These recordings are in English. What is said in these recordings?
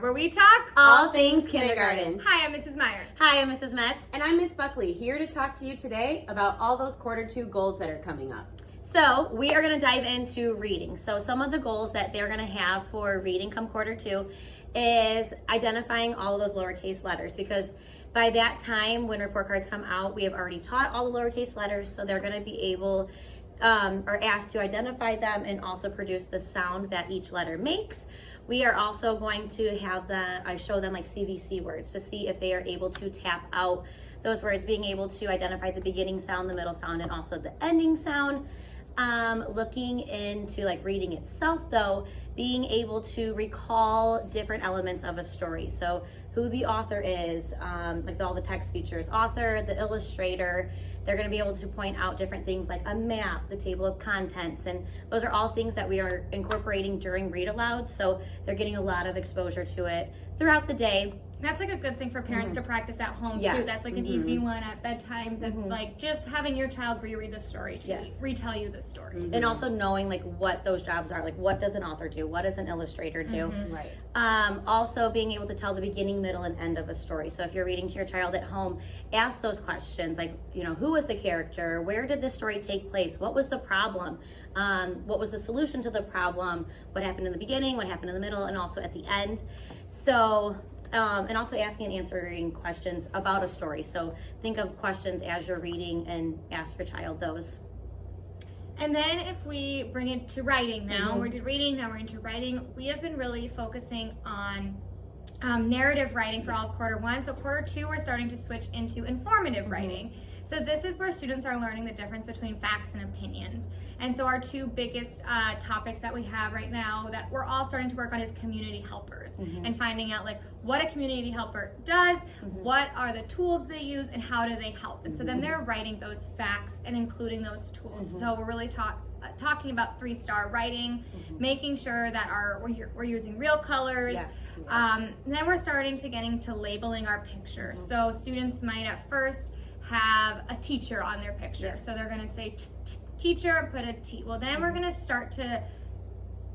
where we talk all things kindergarten. Hi, I'm Mrs. Meyer. Hi, I'm Mrs. Metz. And I'm Miss Buckley, here to talk to you today about all those Q2 goals that are coming up. So we are going to dive into reading. So some of the goals that they're going to have for reading come Q2 is identifying all of those lowercase letters, because by that time when report cards come out, we have already taught all the lowercase letters, so they're going to be able are asked to identify them and also produce the sound that each letter makes. We are also going to have I show them like CVC words to see if they are able to tap out those words, being able to identify the beginning sound, the middle sound, and also the ending sound. Looking into like reading itself though, being able to recall different elements of a story. So who the author is, like all the text features, author, the illustrator. They're going to be able to point out different things like a map, the table of contents, and those are all things that we are incorporating during read aloud. So they're getting a lot of exposure to it throughout the day. That's like a good thing for parents to practice at home too. That's like an easy one at bedtimes, and like just having your child reread the story to retell you the story. And also knowing like what those jobs are, like what does an author do, what does an illustrator do. Right. Also being able to tell the beginning, middle, and end of a story. So if you're reading to your child at home, ask those questions like, you know, who was the character, where did this story take place, what was the problem, what was the solution to the problem, what happened in the beginning, what happened in the middle, and also at the end. So and also asking and answering questions about a story. So think of questions as you're reading and ask your child those. And then if we bring it to writing now, we did reading, now we're into writing. We have been really focusing on narrative writing for all of Q1. So Q2, we're starting to switch into informative writing. So this is where students are learning the difference between facts and opinions. And so our two biggest topics that we have right now that we're all starting to work on is community helpers and finding out like what a community helper does, what are the tools they use, and how do they help. And so then they're writing those facts and including those tools. So we're really talking about 3-star writing, making sure that we're using real colors. Then we're starting to getting to labeling our pictures. So students might at first have a teacher on their picture. So they're gonna say teacher, put a T. Well, then we're gonna start to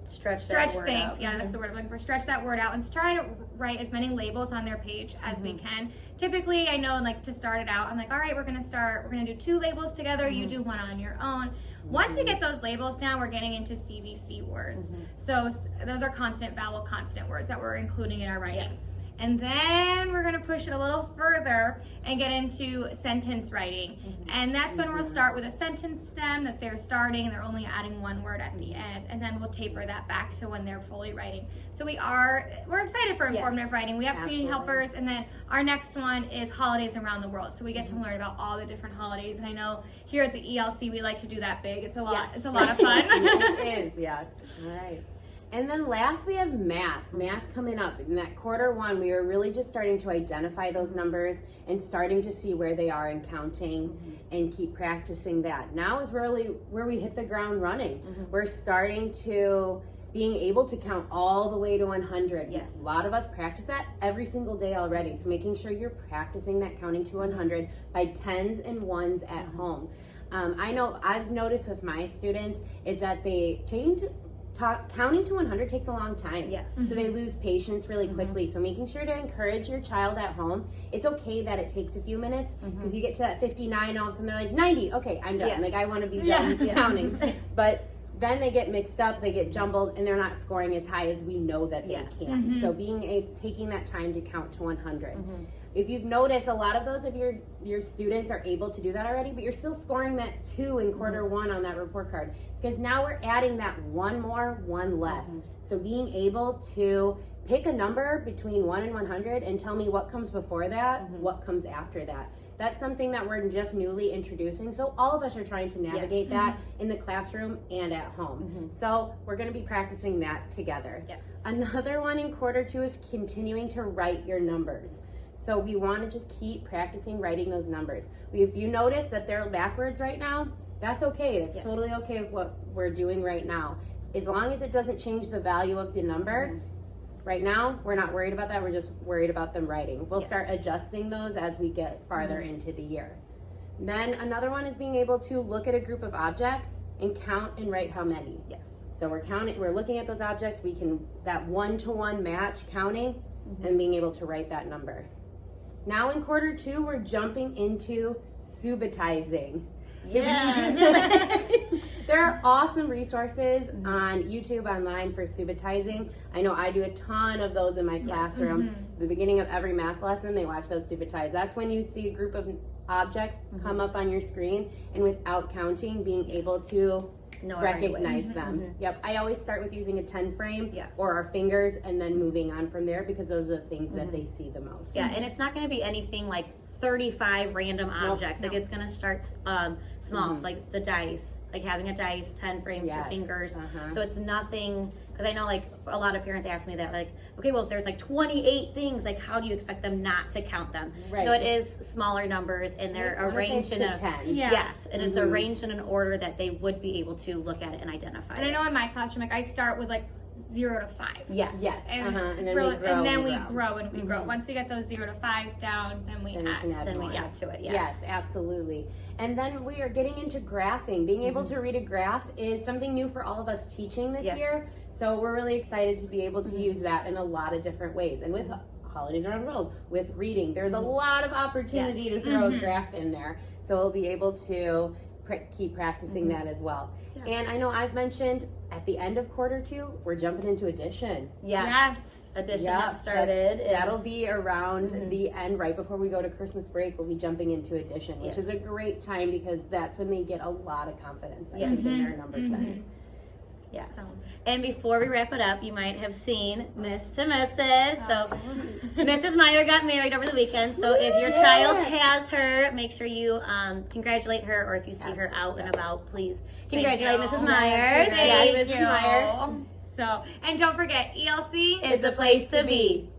stretch things. Yeah, that's the word I'm looking for. Stretch that word out and try to write as many labels on their page as we can. Typically, I know like to start it out, I'm like, all right, we're gonna do 2 labels together. You do one on your own. Once we get those labels down, we're getting into CVC words. So those are constant vowel constant words that we're including in our writing. And then we're gonna push it a little further and get into sentence writing. And that's when we'll start with a sentence stem that they're starting and they're only adding 1 word at the end. And then we'll taper that back to when they're fully writing. So we're excited for informative writing. We have community helpers, and then our next one is holidays around the world. So we get to learn about all the different holidays. And I know here at the ELC, we like to do that big. It's a lot, it's a lot of fun. It is, yes. All right. And then last we have math coming up. In that Q1, we are really just starting to identify those numbers and starting to see where they are in counting and keep practicing that. Now is really where we hit the ground running. We're starting to being able to count all the way to 100. A lot of us practice that every single day already. So making sure you're practicing that counting to 100 by 10s and 1s at home. I know I've noticed with my students is that they counting to 100 takes a long time. So they lose patience really quickly. So making sure to encourage your child at home. It's okay that it takes a few minutes because you get to that 59, all of a sudden they're like 90. Okay, I'm done. Like I want to be done counting. But then they get mixed up, they get jumbled, and they're not scoring as high as we know that they can. So taking that time to count to 100. If you've noticed, a lot of those of your students are able to do that already, but you're still scoring that 2 in Q1 on that report card, because now we're adding that 1 more, 1 less. So being able to pick a number between 1 and 100 and tell me what comes before that, what comes after that. That's something that we're just newly introducing. So all of us are trying to navigate that in the classroom and at home. So we're gonna be practicing that together. Another one in Q2 is continuing to write your numbers. So we want to just keep practicing writing those numbers. If you notice that they're backwards right now, that's okay. That's totally okay with what we're doing right now. As long as it doesn't change the value of the number, right now, we're not worried about that. We're just worried about them writing. We'll start adjusting those as we get farther into the year. Then another one is being able to look at a group of objects and count and write how many. So we're looking at those objects. We can, that 1-to-1 match counting, and being able to write that number. Now in quarter 2, we're jumping into subitizing. There are awesome resources on YouTube online for subitizing. I know I do a ton of those in my classroom. The beginning of every math lesson, they watch those subitize. That's when you see a group of objects come up on your screen, and without counting, being able to recognize them. Yep, I always start with using a 10 frame or our fingers, and then moving on from there, because those are the things that they see the most. Yeah, and it's not going to be anything like 35 random objects. Like it's going to start small, so like the dice, like having a dice, 10 frames, your fingers. So it's nothing, because I know like a lot of parents ask me that, like, okay, well, if there's like 28 things, like how do you expect them not to count them? Right. So it is smaller numbers, and they're arranged in a 10. Yes, and it's arranged in an order that they would be able to look at it and identify. And I know in my classroom, like I start with like 0 to 5. Yes. And, And then really, we grow. and then we grow and we grow. Once we get those 0 to 5s down, then we Then we add. can add Then more. we add to it. Yes. Yes, absolutely. And then we are getting into graphing. Being able to read a graph is something new for all of us teaching this year. So we're really excited to be able to use that in a lot of different ways. And with holidays around the world, with reading, there's a lot of opportunity to throw a graph in there. So we'll be able to keep practicing that as well. And I know I've mentioned at the end of quarter 2, we're jumping into addition. Yes. Addition has started. That'll be around the end, right before we go to Christmas break. We'll be jumping into addition, which is a great time, because that's when they get a lot lot of confidence, I think, in their number sense. Yes. And before we wrap it up, you might have seen Miss to Mrs. So Mrs. Meyer got married over the weekend. So if your child has her, make sure you congratulate her, or if you see her out and about, please congratulate Mrs. Myers. Thank Mrs. you. Meyer So, and don't forget, ELC is the place to be.